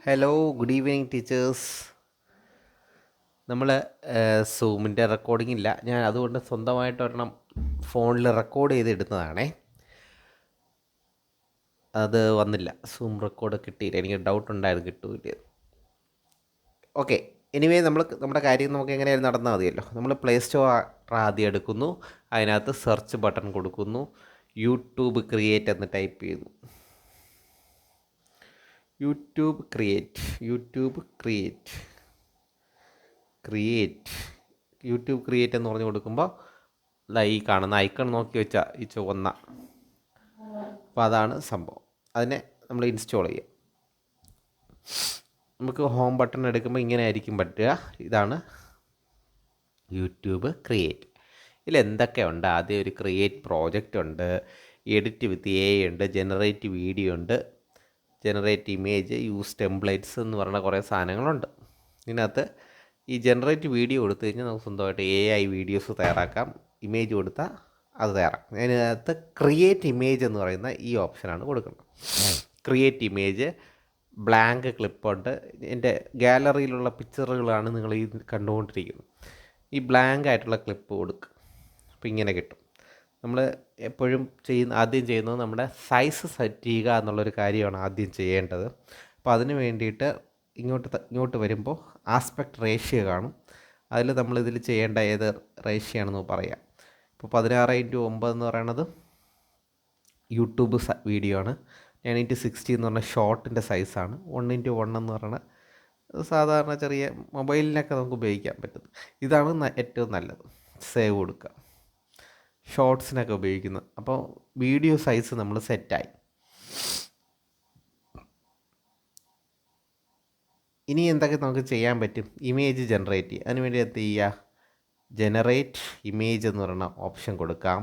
Hello, good evening teachers. നമ്മൾ സൂമിൻ്റെ recording ഇല്ല, ഞാൻ അതുകൊണ്ട് സ്വന്തമായിട്ട് ഒരെണ്ണം ഫോണിൽ റെക്കോർഡ് ചെയ്ത് ഇടുന്നതാണേ. അത് വന്നില്ല, സൂം റെക്കോർഡ് കിട്ടിയില്ല. എനിക്ക് ഡൗട്ട് ഉണ്ടായിരുന്നു കിട്ടിയത്. ഓക്കെ, എനിവേ നമ്മുടെ കാര്യം നമുക്ക് എങ്ങനെയായിരുന്നു നടന്നാൽ മതിയല്ലോ. നമ്മൾ പ്ലേ സ്റ്റോർ ആദ്യം എടുക്കുന്നു, അതിനകത്ത് സെർച്ച് ബട്ടൺ കൊടുക്കുന്നു, യൂട്യൂബ് ക്രിയേറ്റ് എന്ന് ടൈപ്പ് ചെയ്യുന്നു. യൂട്യൂബ് ക്രിയേറ്റ് എന്ന് പറഞ്ഞ് കൊടുക്കുമ്പോൾ ഈ കാണുന്ന ഐക്കൺ നോക്കി വെച്ചാൽ ഈ ചുവന്ന, അപ്പോൾ അതാണ് സംഭവം. അതിനെ നമ്മൾ ഇൻസ്റ്റാൾ ചെയ്യുക. നമുക്ക് ഹോം ബട്ടൺ എടുക്കുമ്പോൾ ഇങ്ങനെ ആയിരിക്കും പറ്റുക. ഇതാണ് യൂട്യൂബ് ക്രിയേറ്റ്. ഇതിൽ എന്തൊക്കെയുണ്ട്? ആദ്യം ഒരു ക്രിയേറ്റ് പ്രോജക്റ്റ് ഉണ്ട്, എഡിറ്റ് വിത്ത് AI ഉണ്ട്, ജനറേറ്റ് വീഡിയോ ഉണ്ട്, ജനറേറ്റ് ഇമേജ്, യൂസ് ടെംപ്ലേറ്റ്സ് എന്ന് പറയുന്ന കുറേ സാധനങ്ങളുണ്ട്. ഇതിനകത്ത് ഈ ജനറേറ്റ് വീഡിയോ കൊടുത്തു കഴിഞ്ഞാൽ നമുക്ക് സ്വന്തമായിട്ട് AI വീഡിയോസ് തയ്യാറാക്കാം. ഇമേജ് കൊടുത്താൽ അത് തയ്യാറാക്കാം. അതിനകത്ത് ക്രിയേറ്റ് ഇമേജ് എന്ന് പറയുന്ന ഈ ഓപ്ഷനാണ് കൊടുക്കുന്നത്. ക്രിയേറ്റ് ഇമേജ്, ബ്ലാങ്ക് ക്ലിപ്പുണ്ട്. എൻ്റെ ഗാലറിയിലുള്ള പിക്ചറുകളാണ് നിങ്ങൾ ഈ കണ്ടുകൊണ്ടിരിക്കുന്നത്. ഈ ബ്ലാങ്ക് ആയിട്ടുള്ള ക്ലിപ്പ് കൊടുക്കുക, അപ്പോൾ ഇങ്ങനെ കിട്ടും. നമ്മൾ എപ്പോഴും ആദ്യം ചെയ്യുന്നത് നമ്മുടെ സൈസ് സെറ്റ് ചെയ്യുക എന്നുള്ളൊരു കാര്യമാണ് ആദ്യം ചെയ്യേണ്ടത്. അപ്പോൾ അതിന് വേണ്ടിയിട്ട് ഇങ്ങോട്ട് വരുമ്പോൾ ആസ്പെക്ട് റേഷ്യോ കാണും. അതിൽ നമ്മളിതിൽ ചെയ്യേണ്ട ഏത് റേഷ്യോ ആണെന്ന് പറയാം. ഇപ്പോൾ 16:9 എന്ന് പറയണത് യൂട്യൂബ് വീഡിയോ ആണ്. 9:60 എന്ന് പറഞ്ഞാൽ ഷോർട്ടിൻ്റെ സൈസാണ്. 1:1 എന്ന് പറയുന്നത് സാധാരണ ചെറിയ മൊബൈലിനൊക്കെ നമുക്ക് ഉപയോഗിക്കാൻ പറ്റുന്നത്. ഇതാണ് ഏറ്റവും നല്ലത്. സേവ് കൊടുക്കുക. ഷോർട്സിനൊക്കെ ഉപയോഗിക്കുന്നത്. അപ്പോൾ വീഡിയോ സൈസ് നമ്മൾ സെറ്റായി. ഇനി എന്തൊക്കെ നമുക്ക് ചെയ്യാൻ പറ്റും? ഇമേജ് ജനറേറ്റ് ചെയ്യുക. അതിനുവേണ്ടി എന്ത് ചെയ്യുക? ജനറേറ്റ് ഇമേജ് എന്ന് പറയുന്ന ഓപ്ഷൻ കൊടുക്കാം.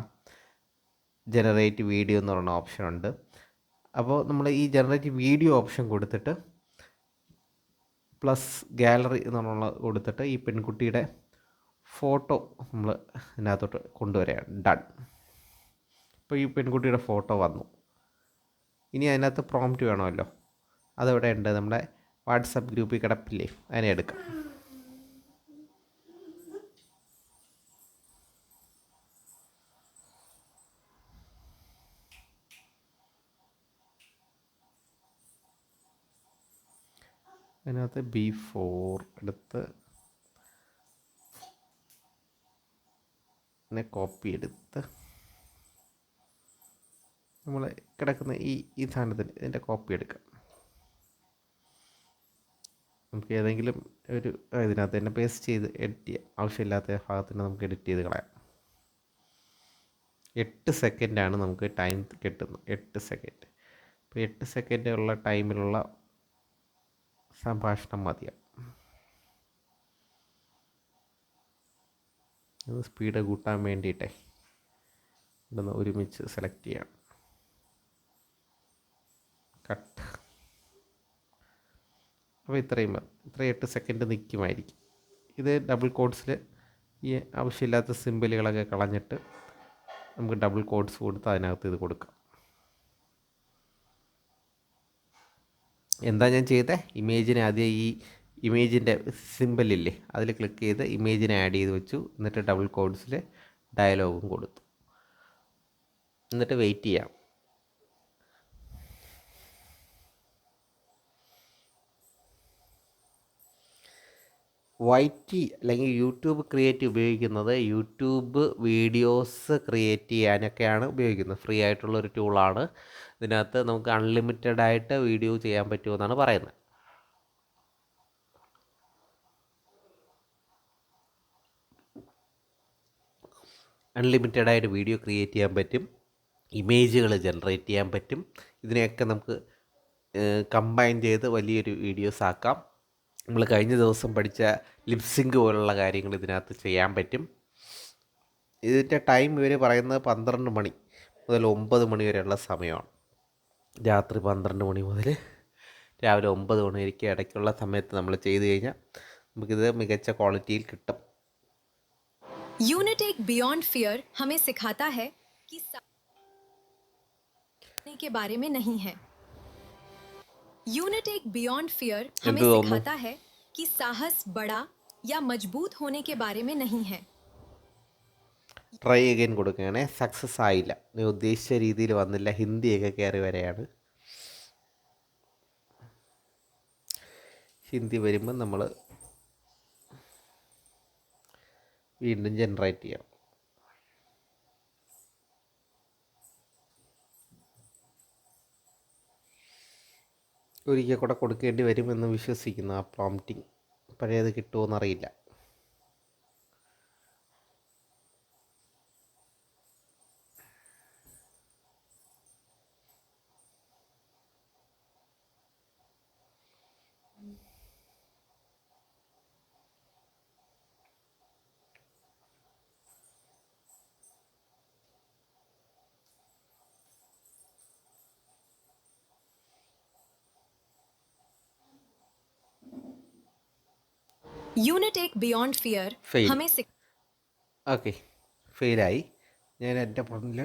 ജനറേറ്റ് വീഡിയോ എന്ന് പറയുന്ന ഓപ്ഷൻ ഉണ്ട്. അപ്പോൾ നമ്മൾ ഈ ജനറേറ്റ് വീഡിയോ ഓപ്ഷൻ കൊടുത്തിട്ട് പ്ലസ് ഗാലറി എന്നുള്ള കൊടുത്തിട്ട് ഈ പെൺകുട്ടിയുടെ ഫോട്ടോ നമ്മൾ ഇതിനകത്തോട്ട് കൊണ്ടുവരികയാണ്. ഡൺ. ഇപ്പോൾ ഈ പെൺകുട്ടിയുടെ ഫോട്ടോ വന്നു. ഇനി അതിനകത്ത് പ്രോംപ്റ്റ് വേണമല്ലോ. അതെവിടെ ഉണ്ട്? നമ്മുടെ വാട്സപ്പ് ഗ്രൂപ്പിൽ കിടപ്പില്ലേ, അതിനെ എടുക്കാം. അതിനകത്ത് B4 എടുത്ത് പിന്നെ കോപ്പി എടുത്ത് നമ്മൾ കിടക്കുന്ന ഈ സാധനത്തിന് ഇതിൻ്റെ കോപ്പി എടുക്കാം. നമുക്ക് ഏതെങ്കിലും ഒരു ഇതിനകത്ത് തന്നെ പേസ്റ്റ് ചെയ്ത് എഡിറ്റ് ചെയ്യാം. ആവശ്യമില്ലാത്ത ഭാഗത്തിന് നമുക്ക് എഡിറ്റ് ചെയ്ത് കളയാം. 8 സെക്കൻഡാണ് നമുക്ക് ടൈം കിട്ടുന്നത്. 8 സെക്കൻഡ്. ഇപ്പോൾ 8 സെക്കൻഡ് ഉള്ള ടൈമിലുള്ള സംഭാഷണം മതിയാവും. അത് സ്പീഡ് കൂട്ടാൻ വേണ്ടിയിട്ടേ ഇവിടുന്ന് ഒരുമിച്ച് സെലക്ട് ചെയ്യാം. കട്ട്. അപ്പോൾ ഇത്രയും 8 സെക്കൻഡ് നിൽക്കുമായിരിക്കും. ഇത് ഡബിൾ കോഡ്സിൽ ഈ ആവശ്യമില്ലാത്ത സിമ്പിളുകളൊക്കെ കളഞ്ഞിട്ട് നമുക്ക് ഡബിൾ കോഡ്സ് കൊടുത്ത് അതിനകത്ത് ഇത് കൊടുക്കാം. എന്താ ഞാൻ ചെയ്തത്? ഇമേജിനെ ആദ്യം ഈ ഇമേജിൻ്റെ സിമ്പിളില്ലേ അതിൽ ക്ലിക്ക് ചെയ്ത് ഇമേജിനെ ആഡ് ചെയ്ത് വെച്ചു. എന്നിട്ട് ഡബിൾ കോഡ്സിൽ ഡയലോഗും കൊടുത്തു. എന്നിട്ട് വെയിറ്റ് ചെയ്യാം. YT അല്ലെങ്കിൽ യൂട്യൂബ് ക്രിയേറ്റ് ഉപയോഗിക്കുന്നത് യൂട്യൂബ് വീഡിയോസ് ക്രിയേറ്റ് ചെയ്യാനൊക്കെയാണ് ഉപയോഗിക്കുന്നത്. ഫ്രീ ആയിട്ടുള്ളൊരു ടൂളാണ്. ഇതിനകത്ത് നമുക്ക് അൺലിമിറ്റഡ് ആയിട്ട് വീഡിയോ ചെയ്യാൻ പറ്റുമെന്നാണ് പറയുന്നത്. അൺലിമിറ്റഡ് ആയിട്ട് വീഡിയോ ക്രിയേറ്റ് ചെയ്യാൻ പറ്റും, ഇമേജുകൾ ജനറേറ്റ് ചെയ്യാൻ പറ്റും. ഇതിനെയൊക്കെ നമുക്ക് കമ്പൈൻ ചെയ്ത് വലിയൊരു വീഡിയോസ് ആക്കാം. നമ്മൾ കഴിഞ്ഞ ദിവസം പഠിച്ച ലിപ്സിങ്ക് പോലുള്ള കാര്യങ്ങൾ ഇതിനകത്ത് ചെയ്യാൻ പറ്റും. ഇതിൻ്റെ ടൈം ഇവർ പറയുന്നത് 12 മണി മുതൽ 9 മണി വരെയുള്ള സമയമാണ്. രാത്രി 12 മണി മുതൽ രാവിലെ 9 മണി വരെയ്ക്ക് ഇടയ്ക്കുള്ള സമയത്ത് നമ്മൾ ചെയ്ത് കഴിഞ്ഞാൽ നമുക്കിത് മികച്ച ക്വാളിറ്റിയിൽ കിട്ടും. यूनिट एक बियॉन्ड फियर हमें सिखाता है कि के बारे में नहीं है. यूनिटेक बियॉन्ड फियर हमें എന്ത് തോന്നുന്നു? सिखाता है कि साहस बड़ा या मजबूत होने के बारे में नहीं है। Try again കൊടുക്കുകയാണെ. സക്സസ് ആയില്ല, നീ ഉദ്ദേശിച്ച രീതിയിൽ വന്നില്ല, ഹിന്ദിയൊക്കെ കയറി വരെയാണ്. ഹിന്ദി വരുമ്പോൾ നമ്മൾ വീണ്ടും ജനറേറ്റ് ചെയ്യണം. ഒരിക്കൽ കൂടെ കൊടുക്കേണ്ടി വരുമെന്ന് വിശ്വസിക്കുന്നു. ആ പ്രോംപ്റ്റിങ് പഴയത് കിട്ടുമോയെന്നറിയില്ല. यूनिटेक बियॉन्ड फियर ഫെയിൽ. हमें ഓക്കെ, ഫെയിലായി. ഞാൻ എൻ്റെ ഫോണിൽ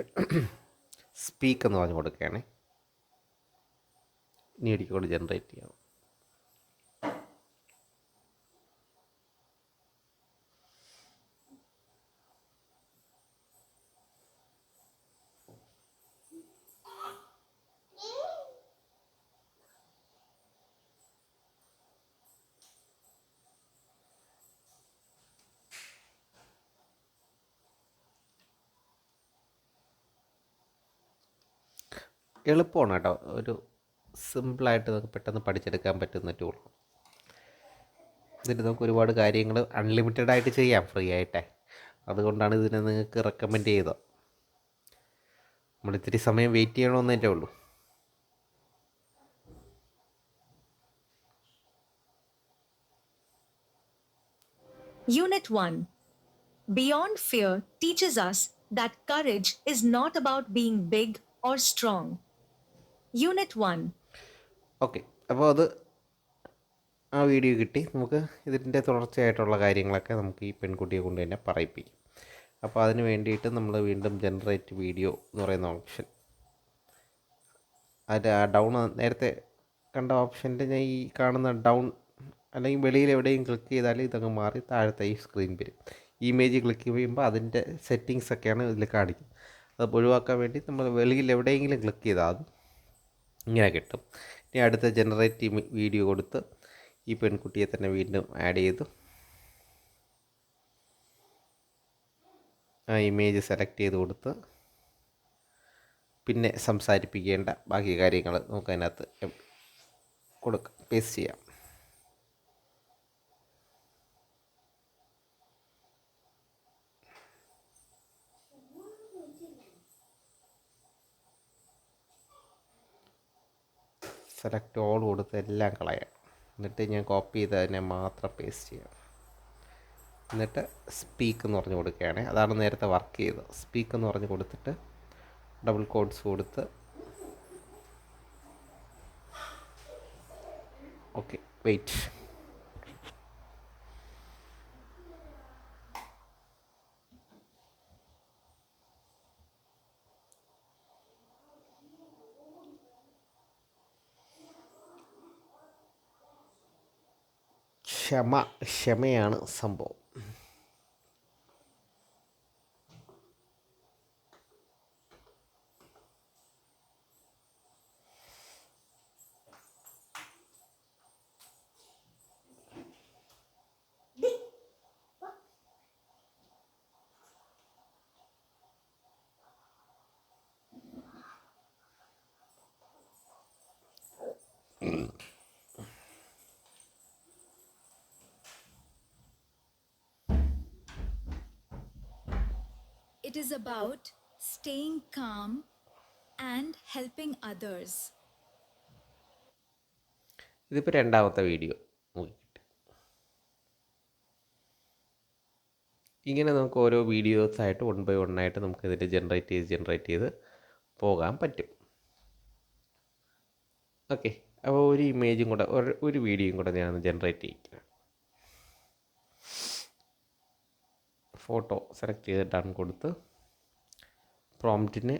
സ്പീക്ക് എന്ന് പറഞ്ഞ് കൊടുക്കുകയാണെ. ഇനി ഒരിക്കൽ കൂടെ ജനറേറ്റ് ചെയ്യാം. എളുപ്പമാണ് കേട്ടോ, ഒരു സിമ്പിളായിട്ട് നമുക്ക് പെട്ടെന്ന് പഠിച്ചെടുക്കാൻ പറ്റുന്ന ടൂൾ. ഇതിന് നമുക്ക് ഒരുപാട് കാര്യങ്ങൾ അൺലിമിറ്റഡ് ആയിട്ട് ചെയ്യാം, ഫ്രീ ആയിട്ടേ. അതുകൊണ്ടാണ് ഇതിനെ നിങ്ങൾക്ക് റെക്കമെൻഡ് ചെയ്തത്. നമ്മൾ ഇത്തിരി സമയം വെയിറ്റ് ചെയ്യണമെന്നേ ഉള്ളൂ. Unit 1 Beyond Fear teaches us that courage is not about being big or strong. Unit 1 okay, അപ്പോൾ അത് ആ വീഡിയോ കിട്ടി. നമുക്ക് ഇതിൻ്റെ തുടർച്ചയായിട്ടുള്ള കാര്യങ്ങളൊക്കെ നമുക്ക് ഈ പെൺകുട്ടിയെ കൊണ്ട് തന്നെ പറയിപ്പിക്കും. അപ്പോൾ അതിന് വേണ്ടിയിട്ട് നമ്മൾ വീണ്ടും ജനറേറ്റ് വീഡിയോ എന്ന് പറയുന്ന ഓപ്ഷൻ, അതിൻ്റെ ആ ഡൗൺ നേരത്തെ കണ്ട ഓപ്ഷൻ്റെ ഞാൻ ഈ കാണുന്ന ഡൗൺ അല്ലെങ്കിൽ വെളിയിൽ എവിടെയും ക്ലിക്ക് ചെയ്താൽ ഇതങ്ങ് മാറി താഴത്തെ ഈ സ്ക്രീൻ വരും. ഇമേജ് ക്ലിക്ക് ചെയ്യുമ്പോൾ അതിൻ്റെ സെറ്റിങ്സ് ഒക്കെയാണ് ഇതിൽ കാണിക്കുന്നത്. അത് ഒഴിവാക്കാൻ വേണ്ടി നമ്മൾ വെളിയിൽ എവിടെയെങ്കിലും ക്ലിക്ക് ചെയ്താൽ അത് ഇങ്ങനെ കിട്ടും. ഇനി അടുത്ത ജനറേറ്റ് വീഡിയോ കൊടുത്ത് ഈ പെൺകുട്ടിയെ തന്നെ വീണ്ടും ആഡ് ചെയ്തു ആ ഇമേജ് സെലക്ട് ചെയ്ത് കൊടുത്ത് പിന്നെ സംസാരിപ്പിക്കേണ്ട ബാക്കി കാര്യങ്ങൾ നമുക്ക് അതിനകത്ത് കൊടുക്കാം, പേസ്റ്റ് ചെയ്യാം. സെലക്ട് ഓൾ കൊടുത്ത് എല്ലാം കളയാം. എന്നിട്ട് ഞാൻ കോപ്പി ചെയ്ത് അതിനെ മാത്രം പേസ്റ്റ് ചെയ്യാം. എന്നിട്ട് സ്പീക്ക് എന്ന് പറഞ്ഞ് കൊടുക്കുകയാണ്. അതാണ് നേരത്തെ വർക്ക് ചെയ്തത്. സ്പീക്ക് എന്ന് പറഞ്ഞ് കൊടുത്തിട്ട് ഡബിൾ കോഡ്സ് കൊടുത്ത് ഓക്കെ, വെയിറ്റ്. ക്ഷമയാണ് സംഭവം. It is about staying calm and helping others. ഇതിപ്പോൾ രണ്ടാമത്തെ വീഡിയോ നോക്കി കിട്ടി. ഇങ്ങനെ നമുക്ക് ഓരോ വീഡിയോസായിട്ട് 1 by 1 ആയിട്ട് നമുക്ക് ഇതിൽ ജനറേറ്റ് ചെയ്ത് പോകാൻ പറ്റും. ഓക്കെ, അപ്പോൾ ഒരു ഇമേജും കൂടെ ഒരു വീഡിയോയും കൂടെ ഞാൻ ജനറേറ്റ് ചെയ്യിക്കുക. ഫോട്ടോ സെലക്ട് ചെയ്ത് ഡൺ കൊടുത്ത് പ്രോംപ്റ്റിന്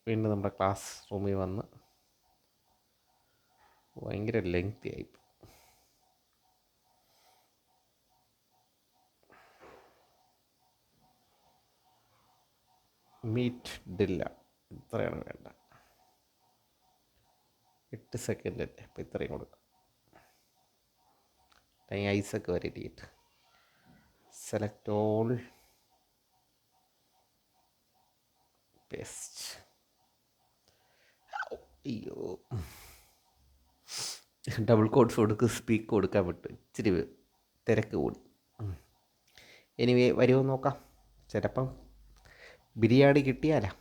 വീണ്ടും നമ്മുടെ ക്ലാസ് റൂമിൽ വന്ന് ഭയങ്കര ലെങ്തി ആയി. മീറ്റ് ഡില്ല ഇത്രയാണ് വേണ്ട. 8 സെക്കൻഡ് അല്ലേ, അപ്പോൾ ഇത്രയും കൊടുക്കാം. ഐസൊക്കെ വരെ ഇടിയിട്ട് സെലക്ട് ഓൾ, പേസ്റ്റ്. അയ്യോ, ഡബിൾ കോട്ട്സ് കൊടുക്കുക, സ്പീക്ക് കൊടുക്കാൻ പറ്റും. ഇച്ചിരി തിരക്ക് കൂടി. എനിവേ വരുമോ നോക്കാം. ചിലപ്പം ബിരിയാണി കിട്ടിയാലോ.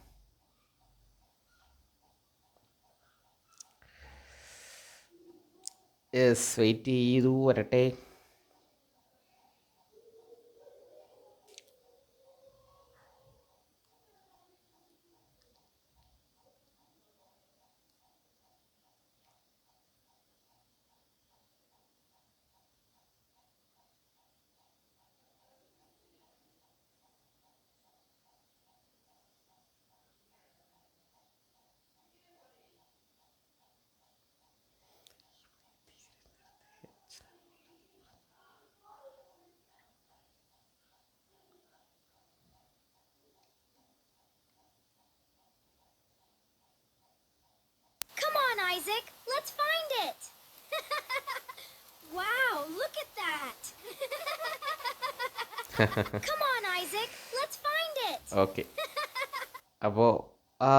യെസ്, വെയിറ്റ് ചെയ്തു വരട്ടെ. Come on, Isaac. Let's find it. Wow, look at that. Come on, Isaac. Let's find it. Okay, അപ്പോൾ ആ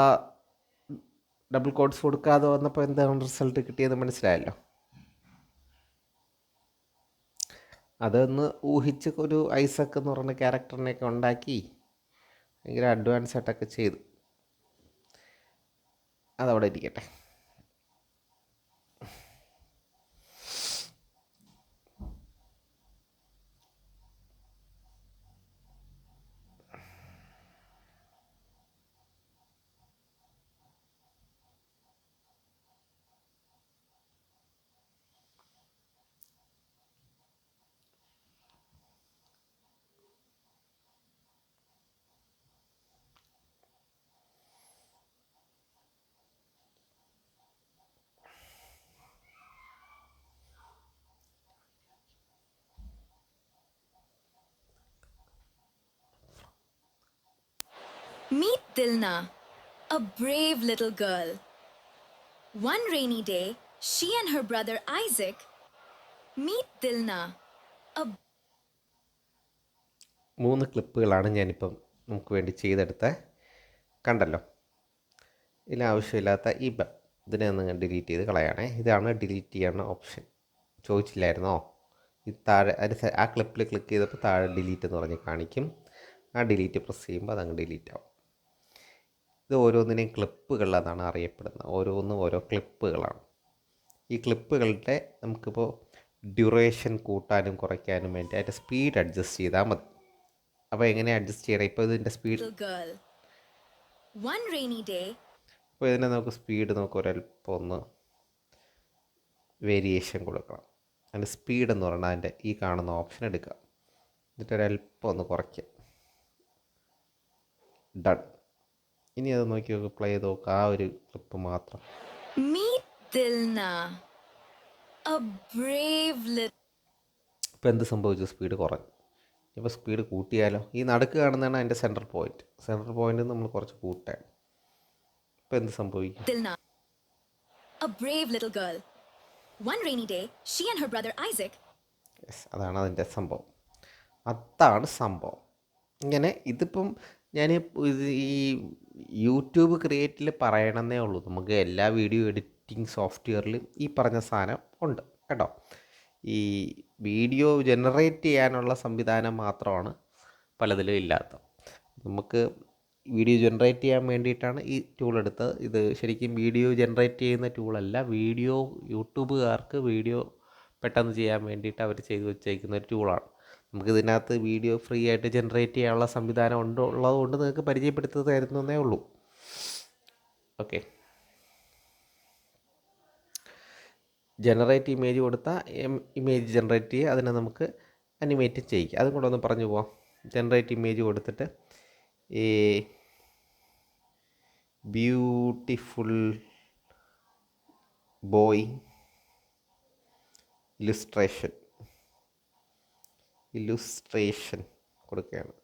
ഡബിൾ കോഡ്സ് കൊടുക്കാതെ വന്നപ്പോൾ എന്താണ് റിസൾട്ട് കിട്ടിയത് മനസ്സിലായല്ലോ. അതൊന്ന് ഊഹിച്ച് ഒരു ഐസക് എന്ന് പറഞ്ഞ ക്യാരക്ടറിനെയൊക്കെ ഉണ്ടാക്കി ഭയങ്കര അഡ്വാൻസ് ആയിട്ടൊക്കെ ചെയ്തു. അതവിടെ ഇരിക്കട്ടെ. Meet Dilna, a brave little girl. One rainy day, she and her brother Isaac meet Dilna, a 3 ക്ലിപ്പുകളാണ് ഞാനിപ്പം നമുക്ക് വേണ്ടി ചെയ്തെടുത്തത്. കണ്ടല്ലോ, ഇതിനാവശ്യമില്ലാത്ത ഇതിനെ ഒന്ന് ഡിലീറ്റ് ചെയ്ത് കളയാണേ. ഇതാണ് ഡിലീറ്റ് ചെയ്യാനുള്ള ഓപ്ഷൻ. ചോദിച്ചില്ലായിരുന്നോ? ഈ താഴെ ആ ക്ലിപ്പിൽ ക്ലിക്ക് ചെയ്തപ്പോൾ താഴെ ഡിലീറ്റ് എന്ന് പറഞ്ഞ് കാണിക്കും. ആ ഡിലീറ്റ് പ്രസ് ചെയ്യുമ്പോൾ അതങ്ങ് ഡിലീറ്റ് ആവും. ഇത് ഓരോന്നിനെയും ക്ലിപ്പുകൾ എന്നാണ് അറിയപ്പെടുന്നത്. ഓരോന്നും ഓരോ ക്ലിപ്പുകളാണ്. ഈ ക്ലിപ്പുകളുടെ നമുക്കിപ്പോൾ ഡ്യൂറേഷൻ കൂട്ടാനും കുറയ്ക്കാനും വേണ്ടി അതിൻ്റെ സ്പീഡ് അഡ്ജസ്റ്റ് ചെയ്താൽ മതി. അപ്പോൾ എങ്ങനെ അഡ്ജസ്റ്റ് ചെയ്യണം? ഇപ്പോൾ ഇതിൻ്റെ speed, little girl. One rainy day, അപ്പോൾ ഇതിനെ നമുക്ക് സ്പീഡ് നമുക്ക് ഒരല്പം ഒന്ന് വേരിയേഷൻ കൊടുക്കണം. അതിൻ്റെ സ്പീഡ് എന്ന് പറഞ്ഞാൽ അതിൻ്റെ ഈ കാണുന്ന ഓപ്ഷൻ എടുക്കുക, എന്നിട്ട് ഒരല്പം ഒന്ന് കുറയ്ക്കുക. ഡൺ. ഇനി അത് നോക്കി നോക്ക്, പ്ലേ ചെയ്ത് നോക്കുക. ആ ഒരു ക്ലിപ്പ് മാത്രം. meet Dilna, a brave little. ഇപ്പോൾ എന്ത് സംഭവിച്ചു? സ്പീഡ് കുറഞ്ഞു. ഇപ്പോൾ സ്പീഡ് കൂട്ടിയാലോ? ഈ നടുക്ക് കാണുന്നതാണ് അതിൻ്റെ സെൻട്രൽ പോയിൻറ്റ്. സെൻട്രൽ പോയിൻറ്റ് നമ്മൾ കുറച്ച് കൂട്ടാണ്. ഇപ്പോൾ എന്ത് സംഭവിക്കും? Dilna, a brave little girl. One rainy day, she and her brother Isaac. Yes, അതാണ് അതിൻ്റെ സംഭവം. അതാണ് സംഭവം. ഇങ്ങനെ ഇതിപ്പം ഞാൻ ഈ യൂട്യൂബ് ക്രിയേറ്റിൽ പറയണമെന്നേ ഉള്ളൂ. നമുക്ക് എല്ലാ വീഡിയോ എഡിറ്റിംഗ് സോഫ്റ്റ്വെയറിലും ഈ പറഞ്ഞ സാധനം ഉണ്ട് കേട്ടോ. ഈ വീഡിയോ ജനറേറ്റ് ചെയ്യാനുള്ള സംവിധാനം മാത്രമാണ് പലതിലും ഇല്ലാത്തത്. നമുക്ക് വീഡിയോ ജനറേറ്റ് ചെയ്യാൻ വേണ്ടിയിട്ടാണ് ഈ ടൂൾ എടുത്തത്. ഇത് ശരിക്കും വീഡിയോ ജനറേറ്റ് ചെയ്യുന്ന ടൂളല്ല. യൂട്യൂബുകാർക്ക് വീഡിയോ പെട്ടെന്ന് ചെയ്യാൻ വേണ്ടിയിട്ട് അവർ ചെയ്ത് വെച്ചേക്കുന്ന ഒരു ടൂളാണ്. നമുക്കിതിനകത്ത് വീഡിയോ ഫ്രീ ആയിട്ട് ജനറേറ്റ് ചെയ്യാനുള്ള സംവിധാനം ഉള്ളതുകൊണ്ട് നിങ്ങൾക്ക് പരിചയപ്പെടുത്തി തരുന്നതേ ഉള്ളൂ. ഓക്കെ, ജനറേറ്റ് ഇമേജ് കൊടുത്താൽ ഇമേജ് ജനറേറ്റ് ചെയ്യുക. അതിനെ നമുക്ക് അനിമേറ്റ് ചെയ്യിക്കുക. അതും കൂടെ ഒന്ന് പറഞ്ഞു പോവാം. ജനറേറ്റ് ഇമേജ് കൊടുത്തിട്ട് ബ്യൂട്ടിഫുൾ ബോയ് ഇല്ലുസ്ട്രേഷൻ കൊടുക്കുകയാണ്.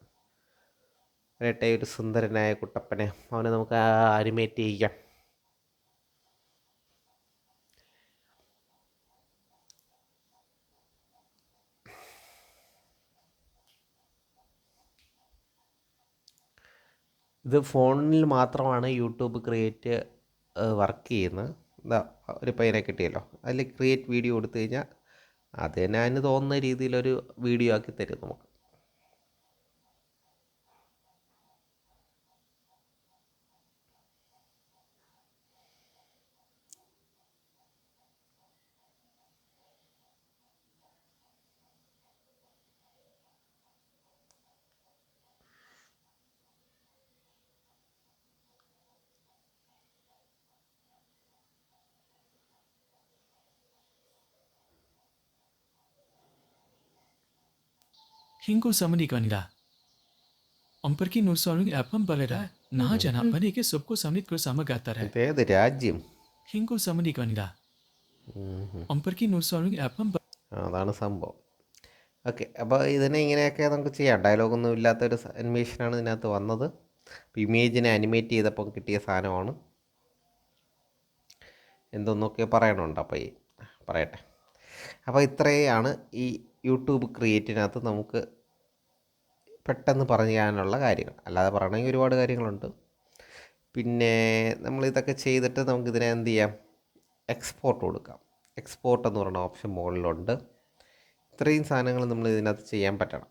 വരട്ടെ, ഒരു സുന്ദരനായ കുട്ടപ്പനെ, അവനെ നമുക്ക് അനിമേറ്റ് ചെയ്യാം. ഇത് ഫോണിൽ മാത്രമാണ് യൂട്യൂബ് ക്രിയേറ്റ് വർക്ക് ചെയ്യുന്നത്. എന്താ ഒരു പയ്യനെ കിട്ടിയല്ലോ, അതിൽ ക്രിയേറ്റ് വീഡിയോ കൊടുത്തു കഴിഞ്ഞാൽ അത് തന്നെ അതിന് തോന്നുന്ന രീതിയിലൊരു വീഡിയോ ആക്കി തരും നമുക്ക്. Hingo samani kanida. Omperki nursorung appam balera. Naha jana panike सबको समित कर सामग आता है. ഇതേത് രാജ്യം? Hingo samani kanida. Omperki nursorung appam അതാണ് സംഭവം. ഓക്കെ, അപ്പോൾ ഇതിനെ ഇങ്ങനെയൊക്കെ നമുക്ക് ചെയ്യാം. ഡയലോഗൊന്നും ഇല്ലാത്തൊരു അനിമേഷനാണ് ഇതിനകത്ത് വന്നത്. അപ്പോൾ ഇമേജിനെ അനിമേറ്റ് ചെയ്തപ്പോൾ കിട്ടിയ സാധനമാണ്. എന്തൊന്നൊക്കെ പറയണുണ്ട്, അപ്പോൾ പറയട്ടെ. അപ്പോൾ ഇത്രയാണ് ഈ യൂട്യൂബ് ക്രിയേറ്റിനകത്ത് നമുക്ക് പെട്ടെന്ന് പറയാനുള്ള കാര്യങ്ങൾ. അല്ലാതെ പറയണമെങ്കിൽ ഒരുപാട് കാര്യങ്ങളുണ്ട്. പിന്നെ നമ്മളിതൊക്കെ ചെയ്തിട്ട് നമുക്കിതിനെ എന്ത് ചെയ്യാം, എക്സ്പോർട്ട് കൊടുക്കാം. എക്സ്പോർട്ട് എന്ന് പറയുന്ന ഓപ്ഷൻ മുകളിലുണ്ട്. ഇത്രയും സാധനങ്ങൾ നമ്മൾ ഇതിനകത്ത് ചെയ്യാൻ പറ്റണം.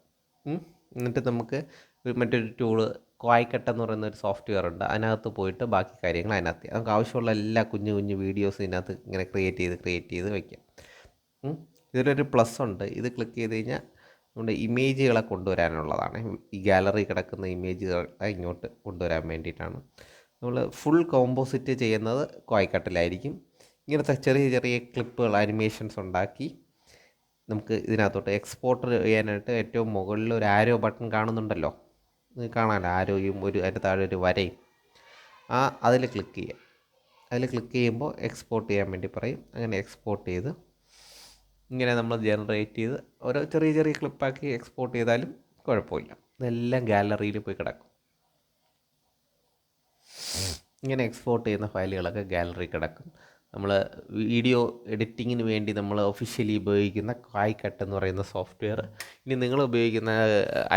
എന്നിട്ട് നമുക്ക് മറ്റൊരു ടൂള് ക്വായ്ക്കട്ട് എന്ന് പറയുന്ന ഒരു സോഫ്റ്റ്വെയർ ഉണ്ട്. അതിനകത്ത് പോയിട്ട് ബാക്കി കാര്യങ്ങൾ അതിനകത്ത് നമുക്ക് ആവശ്യമുള്ള എല്ലാ കുഞ്ഞു കുഞ്ഞു വീഡിയോസ് ഇതിനകത്ത് ഇങ്ങനെ ക്രിയേറ്റ് ചെയ്ത് വയ്ക്കാം. ഇതിലൊരു പ്ലസ് ഉണ്ട്. ഇത് ക്ലിക്ക് ചെയ്ത് കഴിഞ്ഞാൽ നമ്മുടെ ഇമേജുകളെ കൊണ്ടുവരാനുള്ളതാണ്. ഈ ഗാലറി കിടക്കുന്ന ഇമേജുകളെ ഇങ്ങോട്ട് കൊണ്ടുവരാൻ വേണ്ടിയിട്ടാണ്. നമ്മൾ ഫുൾ കോമ്പോസിറ്റ് ചെയ്യുന്നത് ക്വായ്ക്കട്ടിലായിരിക്കും. ഇങ്ങനത്തെ ചെറിയ ചെറിയ ക്ലിപ്പുകൾ, അനിമേഷൻസ് ഉണ്ടാക്കി നമുക്ക് ഇതിനകത്തോട്ട് എക്സ്പോർട്ട് ചെയ്യാനായിട്ട് ഏറ്റവും മുകളിൽ ഒരു ആരോ ബട്ടൺ കാണുന്നുണ്ടല്ലോ, കാണാമല്ലോ, ആരോയും അതിൻ്റെ താഴെ ഒരു വരയും. അതിൽ ക്ലിക്ക് ചെയ്യുക. അതിൽ ക്ലിക്ക് ചെയ്യുമ്പോൾ എക്സ്പോർട്ട് ചെയ്യാൻ വേണ്ടി പറയും. അങ്ങനെ എക്സ്പോർട്ട് ചെയ്ത് ഇങ്ങനെ നമ്മൾ ജനറേറ്റ് ചെയ്ത് ഓരോ ചെറിയ ചെറിയ ക്ലിപ്പാക്കി എക്സ്പോർട്ട് ചെയ്താലും കുഴപ്പമില്ല. ഇതെല്ലാം ഗാലറിയിൽ പോയി കിടക്കും. ഇങ്ങനെ എക്സ്പോർട്ട് ചെയ്യുന്ന ഫയലുകളൊക്കെ ഗാലറി കിടക്കും. നമ്മൾ വീഡിയോ എഡിറ്റിങ്ങിന് വേണ്ടി നമ്മൾ ഒഫീഷ്യലി ഉപയോഗിക്കുന്ന ക്വായ്ക്കട്ട് എന്ന് പറയുന്ന സോഫ്റ്റ്വെയർ. ഇനി നിങ്ങൾ ഉപയോഗിക്കുന്ന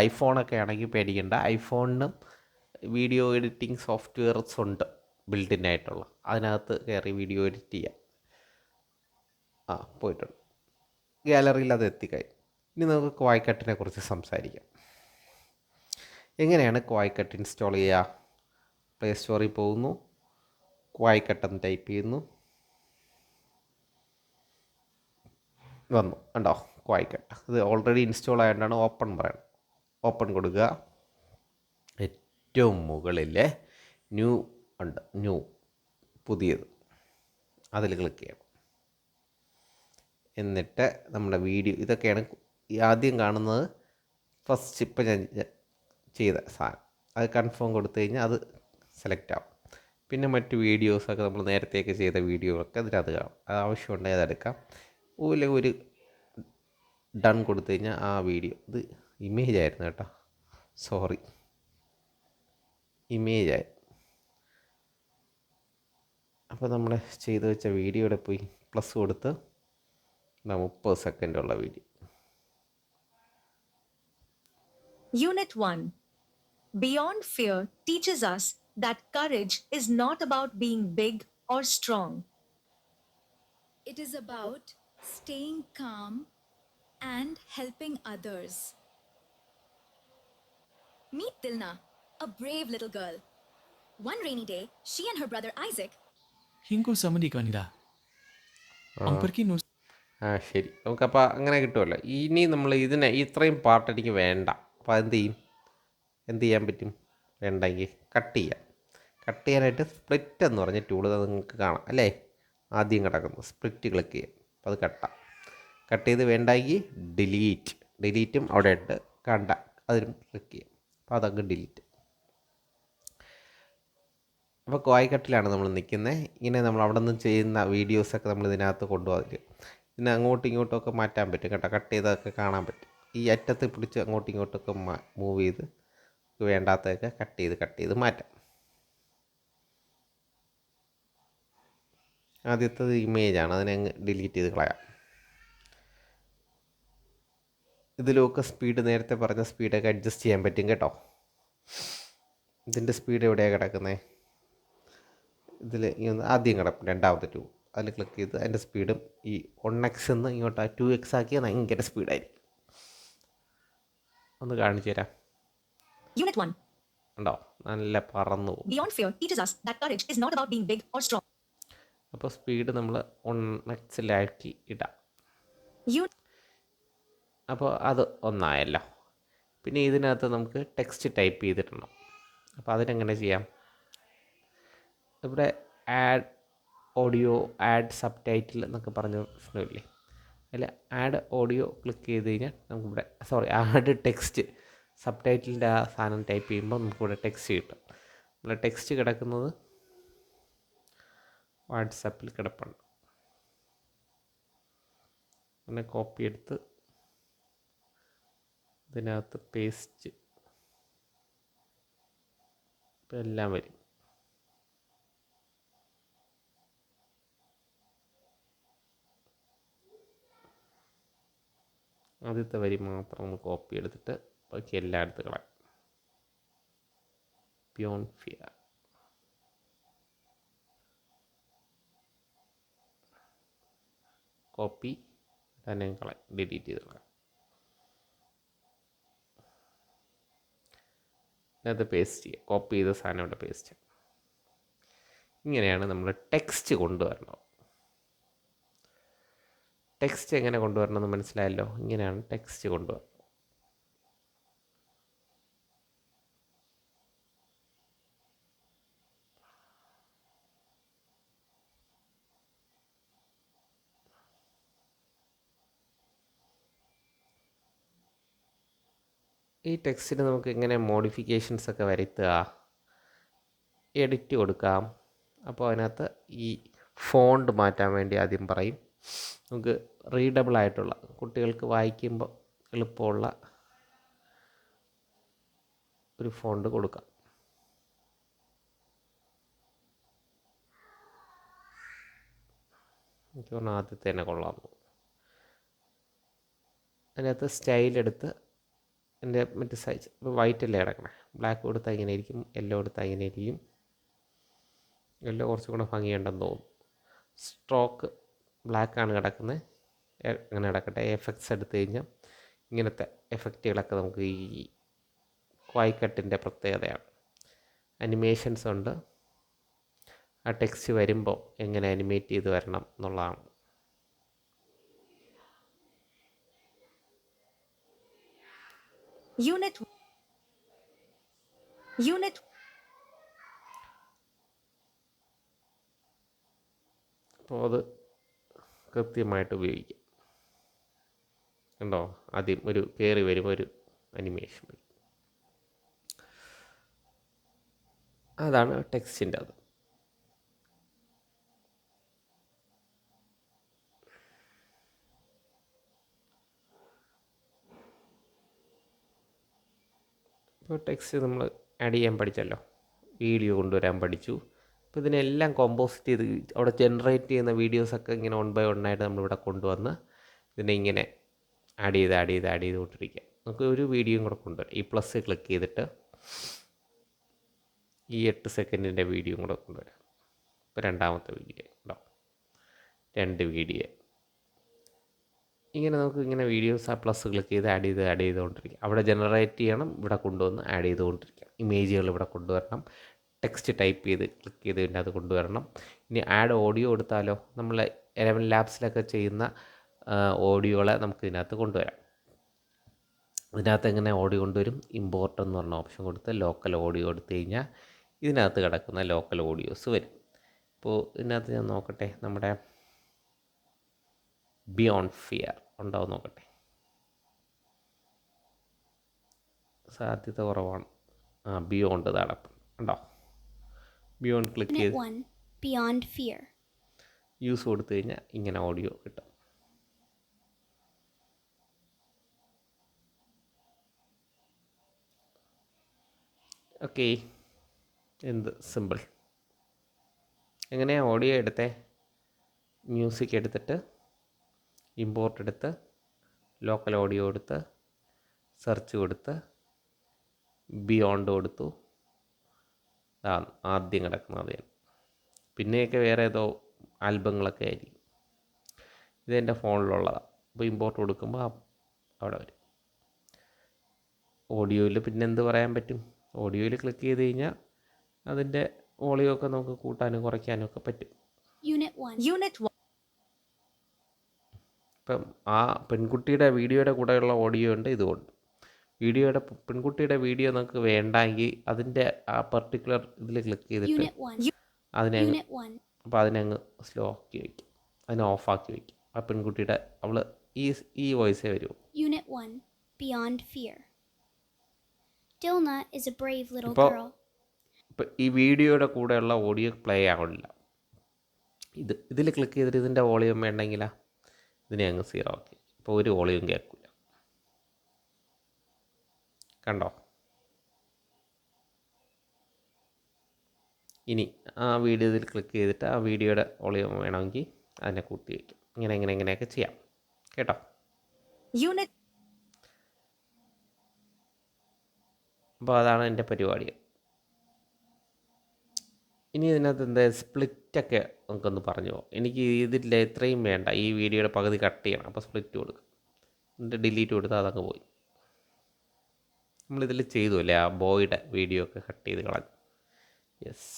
ഐഫോണൊക്കെ ആണെങ്കിൽ പേടിക്കേണ്ട, ഐഫോണിനും വീഡിയോ എഡിറ്റിംഗ് സോഫ്റ്റ്വെയർസ് ഉണ്ട് ബിൽഡിനായിട്ടുള്ള. അതിനകത്ത് കയറി വീഡിയോ എഡിറ്റ് ചെയ്യാം. പോയിട്ടുണ്ട്, ഗാലറിയിൽ അത് എത്തിക്കഴിഞ്ഞു. ഇനി നമുക്ക് ക്വായ്ക്കട്ടിനെ കുറിച്ച് സംസാരിക്കാം. എങ്ങനെയാണ് ക്വായ്ക്കട്ട് ഇൻസ്റ്റാൾ ചെയ്യുക? പ്ലേ സ്റ്റോറിൽ പോകുന്നു, ക്വായ്ക്കട്ട് എന്ന് ടൈപ്പ് ചെയ്യുന്നു, വന്നു കണ്ടോ ക്വായ്ക്കട്ട്. ഇത് ഓൾറെഡി ഇൻസ്റ്റാൾ ആയതുകൊണ്ടാണ് ഓപ്പൺ പറയണം. ഓപ്പൺ കൊടുക്കുക. ഏറ്റവും മുകളിൽ ന്യൂ ഉണ്ട്, ന്യൂ പുതിയത്, അതിൽ ക്ലിക്ക് ചെയ്യണം. എന്നിട്ട് നമ്മുടെ വീഡിയോ, ഇതൊക്കെയാണ് ആദ്യം കാണുന്നത്. ഫസ്റ്റ് ഇപ്പം ഞാൻ ചെയ്ത സാധനം, അത് കൺഫേം കൊടുത്തു കഴിഞ്ഞാൽ അത് സെലക്ട് ആവും. പിന്നെ മറ്റ് വീഡിയോസൊക്കെ നമ്മൾ നേരത്തെയൊക്കെ ചെയ്ത വീഡിയോകളൊക്കെ അതിനകത്ത് കാണും. അത് ആവശ്യമുണ്ടെങ്കിൽ അതെടുക്കാം. ഒരു ഡൺ കൊടുത്തു കഴിഞ്ഞാൽ ആ വീഡിയോ, ഇത് ഇമേജ് ആയിരുന്നു കേട്ടോ, സോറി, ഇമേജ് ആയി. അപ്പോൾ നമ്മൾ ചെയ്ത് വെച്ച വീഡിയോയുടെ പോയി പ്ലസ് കൊടുത്ത് 30 സെക്കൻഡുള്ള video. Unit 1. Beyond Fear teaches us that courage is not about being big or strong. It is about staying calm and helping others. Meet Dilna, a brave little girl. One rainy day, she and her brother Isaac. Hingo samani kanida. Omperki nur ശരി, നമുക്കപ്പോൾ അങ്ങനെ കിട്ടുമല്ലോ. ഇനി നമ്മൾ ഇത്രയും part എനിക്ക് വേണ്ട. അപ്പോൾ എന്ത് ചെയ്യാൻ പറ്റും? വേണ്ടെങ്കിൽ കട്ട് ചെയ്യാം. കട്ട് ചെയ്യാനായിട്ട് സ്പ്ലിറ്റ് എന്ന് പറഞ്ഞ ടൂള് നിങ്ങൾക്ക് കാണാം അല്ലേ, ആദ്യം കിടക്കുന്നു. സ്പ്ലിറ്റ് ക്ലിക്ക് ചെയ്യാം, അപ്പോൾ അത് കട്ട് ചെയ്ത് വേണ്ടെങ്കിൽ ഡിലീറ്റും അവിടെ ഉണ്ട്, അതിലും ക്ലിക്ക് ചെയ്യാം. അപ്പോൾ അതങ്ങ് ഡിലീറ്റ്. അപ്പോൾ കോയക്കട്ടിലാണ് നമ്മൾ നിൽക്കുന്നത്. ഇങ്ങനെ നമ്മൾ അവിടെ നിന്ന് ചെയ്യുന്ന വീഡിയോസൊക്കെ നമ്മൾ ഇതിനകത്ത് കൊണ്ടുപോകും. പിന്നെ അങ്ങോട്ടും ഇങ്ങോട്ടുമൊക്കെ മാറ്റാൻ പറ്റും കേട്ടോ. കട്ട് ചെയ്തൊക്കെ കാണാൻ പറ്റും. ഈ അറ്റത്ത് പിടിച്ച് അങ്ങോട്ടും ഇങ്ങോട്ടൊക്കെ മൂവ് ചെയ്ത് വേണ്ടാത്തതൊക്കെ കട്ട് ചെയ്ത് മാറ്റാം. ആദ്യത്തത് ഇമേജാണ്, അതിനെ അങ്ങ് ഡിലീറ്റ് ചെയ്ത് കളയാം. ഇതിലൊക്കെ സ്പീഡ് നേരത്തെ പറഞ്ഞ സ്പീഡൊക്കെ അഡ്ജസ്റ്റ് ചെയ്യാൻ പറ്റും കേട്ടോ. ഇതിൻ്റെ സ്പീഡ് എവിടെയാണ് കിടക്കുന്നത്? ഇതിൽ ആദ്യം കിടക്കും, രണ്ടാമത്തെ 2 അതിൽ ക്ലിക്ക് ചെയ്ത് അതിൻ്റെ സ്പീഡും ഈ 1x എന്ന് ഇങ്ങോട്ട് 2x ആക്കിയാൽ ഭയങ്കര സ്പീഡായിരിക്കും. ഒന്ന് കാണിച്ചു തരാം. Unit 1. ഉണ്ടോ, നല്ല പറന്നു പോകും. Beyond fear teaches us that courage is not about being big or strong. അപ്പോൾ സ്പീഡ് നമ്മൾ 1xലാക്കി ഇടാം. Unit അപ്പോൾ അത് ഒന്നായല്ലോ. പിന്നെ ഇതിനകത്ത് നമുക്ക് ടെക്സ്റ്റ് ടൈപ്പ് ചെയ്തിടണം. അപ്പോൾ അതിനെങ്ങനെ ചെയ്യാം? ഇവിടെ add audio, add sub title എന്നൊക്കെ പറഞ്ഞ പ്രശ്നമില്ലേ, അതിൽ ആഡ് ഓഡിയോ ക്ലിക്ക് ചെയ്ത് കഴിഞ്ഞാൽ നമുക്കിവിടെ ആഡ് ടെക്സ്റ്റ് സബ് ടൈറ്റിലിൻ്റെ ആ സാധനം ടൈപ്പ് ചെയ്യുമ്പോൾ നമുക്കിവിടെ ടെക്സ്റ്റ് കിട്ടും. നമ്മുടെ ടെക്സ്റ്റ് കിടക്കുന്നത് വാട്സാപ്പിൽ കിടപ്പുണ്ട്. അങ്ങനെ കോപ്പി എടുത്ത് ഇതിനകത്ത് പേസ്റ്റ്, ഇപ്പം എല്ലാം വരും. ആദ്യത്തെ വരി മാത്രം ഒന്ന് കോപ്പി എടുത്തിട്ട് ബാക്കി എല്ലാം എടുത്ത് കളയാം. Beyond fear. കോപ്പി തന്നെ കളയാം, ഡിലീറ്റ് ചെയ്ത് കളയാം. അത് പേസ്റ്റ് ചെയ്യുക. കോപ്പി ചെയ്ത സാധനം ഇവിടെ പേസ്റ്റ് ചെയ്യാം. ഇങ്ങനെയാണ് നമ്മൾ ടെക്സ്റ്റ് കൊണ്ടുവരണം. ടെക്സ്റ്റ് എങ്ങനെ കൊണ്ടുവരണമെന്ന് മനസ്സിലായല്ലോ. ഇങ്ങനെയാണ് ടെക്സ്റ്റ് കൊണ്ടുവരണം. ഈ ടെക്സ്റ്റിന് നമുക്ക് എങ്ങനെ മോഡിഫിക്കേഷൻസ് ഒക്കെ വരുത്തുക, എഡിറ്റ് കൊടുക്കാം. അപ്പോൾ അതിനകത്ത് ഈ ഫോണ്ട് മാറ്റാൻ വേണ്ടി ആദ്യം പറയും. നമുക്ക് റീഡബിൾ ആയിട്ടുള്ള, കുട്ടികൾക്ക് വായിക്കുമ്പോൾ എളുപ്പമുള്ള ഒരു ഫോണ്ട് കൊടുക്കാം. എനിക്ക് തോന്നുന്നു ആദ്യത്തെ തന്നെ കൊള്ളാമെന്നു. അതിനകത്ത് സ്റ്റൈലെടുത്ത് എൻ്റെ മറ്റേ സൈസ് ഇപ്പോൾ വൈറ്റ് അല്ലേ കിടക്കണേ, ബ്ലാക്ക് കൊടുത്താൽ ഇങ്ങനെ ഇരിക്കും, യെല്ലോ കൊടുത്താൽ ഇങ്ങനെ ഇരിക്കും. യെല്ലോ കുറച്ചും കൂടെ ഭംഗിയുണ്ടെന്ന് തോന്നുന്നു. സ്ട്രോക്ക് ബ്ലാക്കാണ് കിടക്കുന്നത്, അങ്ങനെ കിടക്കട്ടെ. എഫക്ട്സ് എടുത്തു കഴിഞ്ഞാൽ ഇങ്ങനത്തെ എഫക്റ്റുകളൊക്കെ നമുക്ക് ഈ ക്വായ്ക്കട്ടിൻ്റെ പ്രത്യേകതയാണ്. അനിമേഷൻസ് ഉണ്ട്. ആ ടെക്സ്റ്റ് വരുമ്പോൾ എങ്ങനെ അനിമേറ്റ് ചെയ്ത് വരണം എന്നുള്ളതാണ്. Unit അപ്പോൾ അത് കൃത്യമായിട്ട് ഉപയോഗിക്കാം. കണ്ടോ, ആദ്യം ഒരു കയറി വരുമ്പോൾ ഒരു അനിമേഷൻ വരും. അതാണ് ടെക്സ്റ്റിൻ്റെ അത്. ഇപ്പോൾ ടെക്സ്റ്റ് നമ്മൾ ആഡ് ചെയ്യാൻ പഠിച്ചല്ലോ, വീഡിയോ കൊണ്ടുവരാൻ പഠിച്ചു. അപ്പോൾ ഇതിനെല്ലാം കോമ്പോസിറ്റ് ചെയ്ത് അവിടെ ജനറേറ്റ് ചെയ്യുന്ന വീഡിയോസൊക്കെ ഇങ്ങനെ 1 by 1 ആയിട്ട് നമ്മളിവിടെ കൊണ്ടുവന്ന് ഇതിനെ ഇങ്ങനെ ആഡ് ചെയ്ത് കൊണ്ടിരിക്കുക. നമുക്ക് ഒരു വീഡിയോയും കൂടെ കൊണ്ടുവരാം. ഈ പ്ലസ് ക്ലിക്ക് ചെയ്തിട്ട് ഈ 8 സെക്കൻഡിൻ്റെ വീഡിയോയും കൂടെ കൊണ്ടുവരാം. ഇപ്പോൾ രണ്ടാമത്തെ വീഡിയോ ഉണ്ടോ, 2 വീഡിയോ. ഇങ്ങനെ നമുക്ക് ഇങ്ങനെ വീഡിയോസ് ആ പ്ലസ് ക്ലിക്ക് ചെയ്ത് ആഡ് ചെയ്തുകൊണ്ടിരിക്കുക. അവിടെ ജനറേറ്റ് ചെയ്യണം, ഇവിടെ കൊണ്ടുവന്ന് ആഡ് ചെയ്തുകൊണ്ടിരിക്കുക. ഇമേജുകൾ ഇവിടെ കൊണ്ടുവരണം, ടെക്സ്റ്റ് ടൈപ്പ് ചെയ്ത് ക്ലിക്ക് ചെയ്ത് പിന്നെ അത് കൊണ്ടുവരണം. ഇനി ആഡ് ഓഡിയോ എടുത്താലോ, നമ്മൾ 11 ലാബ്സിലൊക്കെ ചെയ്യുന്ന ഓഡിയോകളെ നമുക്ക് ഇതിനകത്ത് കൊണ്ടുവരാം. ഇതിനകത്ത് എങ്ങനെ ഓഡിയോ കൊണ്ടുവരും? ഇമ്പോർട്ട് എന്ന് പറഞ്ഞ ഓപ്ഷൻ കൊടുത്ത് ലോക്കൽ ഓഡിയോ എടുത്തു കഴിഞ്ഞാൽ ഇതിനകത്ത് കിടക്കുന്ന ലോക്കൽ ഓഡിയോസ് വരും. ഇപ്പോൾ ഇതിനകത്ത് ഞാൻ നോക്കട്ടെ, നമ്മുടെ ബിയോണ്ട് ഫിയർ ഉണ്ടാവും നോക്കട്ടെ. സാധ്യത കുറവാണ്. ബിയോണ്ട് നടക്കും ഉണ്ടോ. ബിയോണ്ട് ക്ലിക്ക് Unit ചെയ്ത് 1 Beyond Fear. യൂസ് കൊടുത്തു കഴിഞ്ഞാൽ ഇങ്ങനെ ഓഡിയോ കിട്ടും. ഓക്കെ, എന്ത് സിമ്പിൾ. എങ്ങനെയാണ് ഓഡിയോ എടുത്തേ? മ്യൂസിക് എടുത്തിട്ട് ഇമ്പോർട്ട് എടുത്ത് ലോക്കൽ ഓഡിയോ എടുത്ത് സെർച്ച് കൊടുത്ത് ബിയോണ്ട് കൊടുത്തു. ആദ്യം കിടക്കുന്നത് ഞാൻ. പിന്നെയൊക്കെ വേറെ ഏതോ ആൽബങ്ങളൊക്കെ ആയിരിക്കും. ഇതെൻ്റെ ഫോണിലുള്ളതാണ്. അപ്പോൾ ഇമ്പോർട്ട് കൊടുക്കുമ്പോൾ അവിടെ വരും. ഓഡിയോയിൽ പിന്നെ എന്ത് പറയാൻ പറ്റും? ഓഡിയോയിൽ ക്ലിക്ക് ചെയ്ത് കഴിഞ്ഞാൽ അതിൻ്റെ വോളിയം ഒക്കെ നമുക്ക് കൂട്ടാനും കുറയ്ക്കാനും ഒക്കെ പറ്റും. Unit 1 Unit 1. ഇപ്പം ആ പെൺകുട്ടിയുടെ വീഡിയോയുടെ കൂടെയുള്ള ഓഡിയോ ഉണ്ട്, ഇതുകൊണ്ട് പെൺകുട്ടിയുടെ വീഡിയോ നമുക്ക് വേണ്ടെങ്കിൽ അതിൻ്റെ ആ പർട്ടിക്കുലർ ഇതിൽ ക്ലിക്ക് ചെയ്തിട്ട് Unit 1 അതിനെ Unit 1 അപ്പോൾ അതിനങ്ങ് സ്ലോ ആക്കി വയ്ക്കും, അതിനെ ഓഫാക്കി വയ്ക്കും. ആ പെൺകുട്ടിയുടെ അവൾ ഈ വോയിസേ വരുമോ. Unit 1 Beyond Fear. Dilna is a brave little ഇപ്പോൾ girl. ഈ വീഡിയോയുടെ കൂടെയുള്ള ഓഡിയോ പ്ലേ ആവില്ല. ഇതിൽ ക്ലിക്ക് ചെയ്തിട്ട് ഇതിൻ്റെ വോളിയം വേണ്ടെങ്കിലാ ഇതിനെ അങ്ങ് സീറോ ആക്കി. ഇപ്പോൾ ഒരു വോളിയം കേൾക്കില്ല. കണ്ടോ? ഇനി ആ വീഡിയോ ഇതിൽ ക്ലിക്ക് ചെയ്തിട്ട് ആ വീഡിയോയുടെ വോളിയം വേണമെങ്കിൽ അതിനെ കൂട്ടി വയ്ക്കും. ഇങ്ങനെയൊക്കെ ചെയ്യാം കേട്ടോ. Unit അപ്പോൾ അതാണ് എൻ്റെ പരിപാടി. ഇനി ഇതിനകത്ത് എന്താ സ്പ്ലിറ്റൊക്കെ നമുക്കൊന്ന് പറഞ്ഞു പോകാം. എനിക്ക് ഇതിൽ ഇത്രയും വേണ്ട, ഈ വീഡിയോയുടെ പകുതി കട്ട് ചെയ്യണം. അപ്പോൾ സ്പ്ലിറ്റ് കൊടുക്കും, എന്നിട്ട് ഡിലീറ്റ് കൊടുത്താൽ അതങ്ങ് പോയി. നമ്മളിതിൽ ചെയ്തു അല്ലേ, ആ ബോയുടെ വീഡിയോ ഒക്കെ കട്ട് ചെയ്ത് കളഞ്ഞു. യെസ്.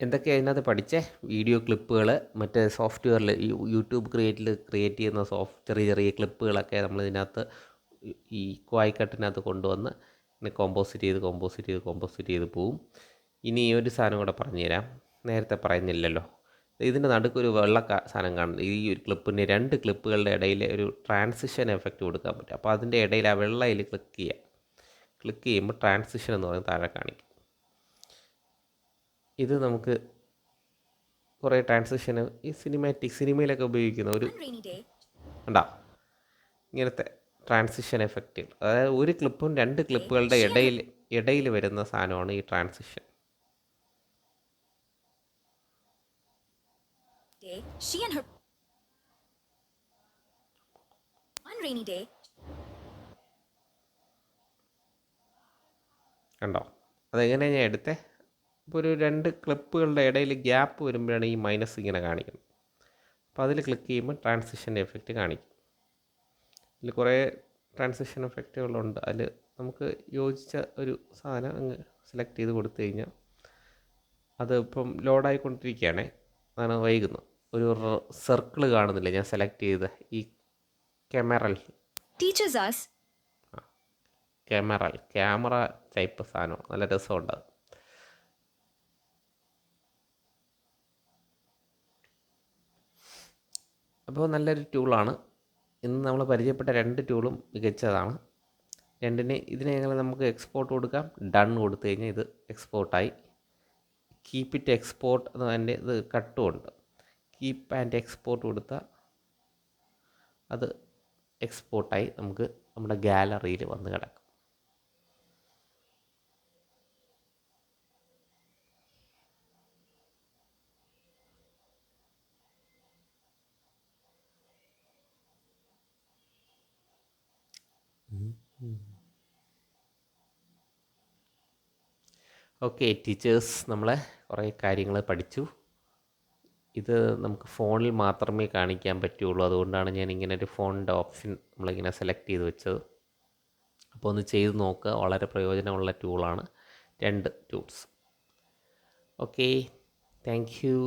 എന്തൊക്കെയാണ് അതിനകത്ത് പഠിച്ചേ? വീഡിയോ ക്ലിപ്പുകൾ, മറ്റേ സോഫ്റ്റ്വെയറിൽ യൂട്യൂബ് ക്രിയേറ്റ് ചെയ്യുന്ന ചെറിയ ചെറിയ ക്ലിപ്പുകളൊക്കെ നമ്മൾ ഇതിനകത്ത് ഈ ക്വായ്ക്കട്ടിനകത്ത് കൊണ്ടുവന്ന് ഇങ്ങനെ കോമ്പോസിറ്റ് ചെയ്ത് പോവും. ഇനി ഈ ഒരു സാധനം കൂടെ പറഞ്ഞു തരാം, നേരത്തെ പറയുന്നില്ലല്ലോ. ഇതിൻ്റെ നടുക്കൊരു വെള്ള സാധനം കാണുന്നത്, ഈ ഒരു ക്ലിപ്പിൻ്റെ 2 ക്ലിപ്പുകളുടെ ഇടയിൽ ഒരു ട്രാൻസിഷൻ എഫക്റ്റ് കൊടുക്കാൻ പറ്റും. അപ്പോൾ അതിൻ്റെ ഇടയിൽ ആ വെള്ളയിൽ ക്ലിക്ക് ചെയ്യുമ്പോൾ ട്രാൻസിഷൻ എന്ന് പറയുന്നത് താഴെ കാണിക്കും. ഇത് നമുക്ക് കുറേ ട്രാൻസിഷന് ഈ സിനിമയിലൊക്കെ ഉപയോഗിക്കുന്ന ഒരു One rainy day, ഉണ്ടാ ഇങ്ങനത്തെ ട്രാൻസിഷൻ എഫക്റ്റുകൾ. അതായത് ഒരു ക്ലിപ്പും 2 ക്ലിപ്പുകളുടെ ഇടയിൽ വരുന്ന സാധനമാണ് ഈ transition. she and her. One rainy day, കണ്ടോ? അതെങ്ങനെയാണ് ഞാൻ എടുത്തേ? ഇപ്പോൾ ഒരു 2 ക്ലിപ്പുകളുടെ ഇടയിൽ ഗ്യാപ്പ് വരുമ്പോഴാണ് ഈ മൈനസ് ഇങ്ങനെ കാണിക്കുന്നത്. അപ്പോൾ അതിൽ ക്ലിക്ക് ചെയ്യുമ്പോൾ ട്രാൻസിഷൻ എഫക്റ്റ് കാണിക്കും. ഇതിൽ കുറേ ട്രാൻസിഷൻ എഫക്റ്റുകളുണ്ട്. അതിൽ നമുക്ക് യോജിച്ച ഒരു സാധനം അങ്ങ് സെലക്ട് ചെയ്ത് കൊടുത്തു കഴിഞ്ഞാൽ അത് ഇപ്പം ലോഡായിക്കൊണ്ടിരിക്കുകയാണേ, അതാണ് വൈകുന്നത്. ഒരു സർക്കിൾ കാണുന്നില്ല ഞാൻ സെലക്ട് ചെയ്ത് ഈ ക്യാമറ ടൈപ്പ് സാധനം, നല്ല രസമുണ്ട്. അപ്പോൾ നല്ലൊരു ടൂളാണ്. ഇന്ന് നമ്മൾ പരിചയപ്പെട്ട 2 ടൂളും മികച്ചതാണ്. ഇതിനെ എങ്ങനെ നമുക്ക് എക്സ്പോർട്ട് കൊടുക്കാം? ഡൺ കൊടുത്തു കഴിഞ്ഞാൽ ഇത് എക്സ്പോർട്ടായി. കീപ്പ് ഇറ്റ് എക്സ്പോർട്ട് എന്നതിൻ്റെ ഇത് കട്ടും ഉണ്ട്. കീപ്പ് ആൻഡ് എക്സ്പോർട്ട് കൊടുത്താൽ അത് എക്സ്പോർട്ടായി നമുക്ക് നമ്മുടെ ഗാലറിയിൽ വന്ന് കിടക്കും. ഓക്കെ ടീച്ചേഴ്സ്, നമ്മളെ കുറേ കാര്യങ്ങൾ പഠിച്ചു. ഇത് നമുക്ക് ഫോണിൽ മാത്രമേ കാണിക്കാൻ പറ്റുള്ളൂ. അതുകൊണ്ടാണ് ഞാൻ ഇങ്ങനെ ഒരു ഫോണിൻ്റെ ഓപ്ഷൻ നമ്മളിങ്ങനെ സെലക്ട് ചെയ്ത് വെച്ചത്. അപ്പോൾ ഒന്ന് ചെയ്ത് നോക്കുക, വളരെ പ്രയോജനമുള്ള ടൂളാണ്. 2 ടൂൾസ്. Okay, thank you.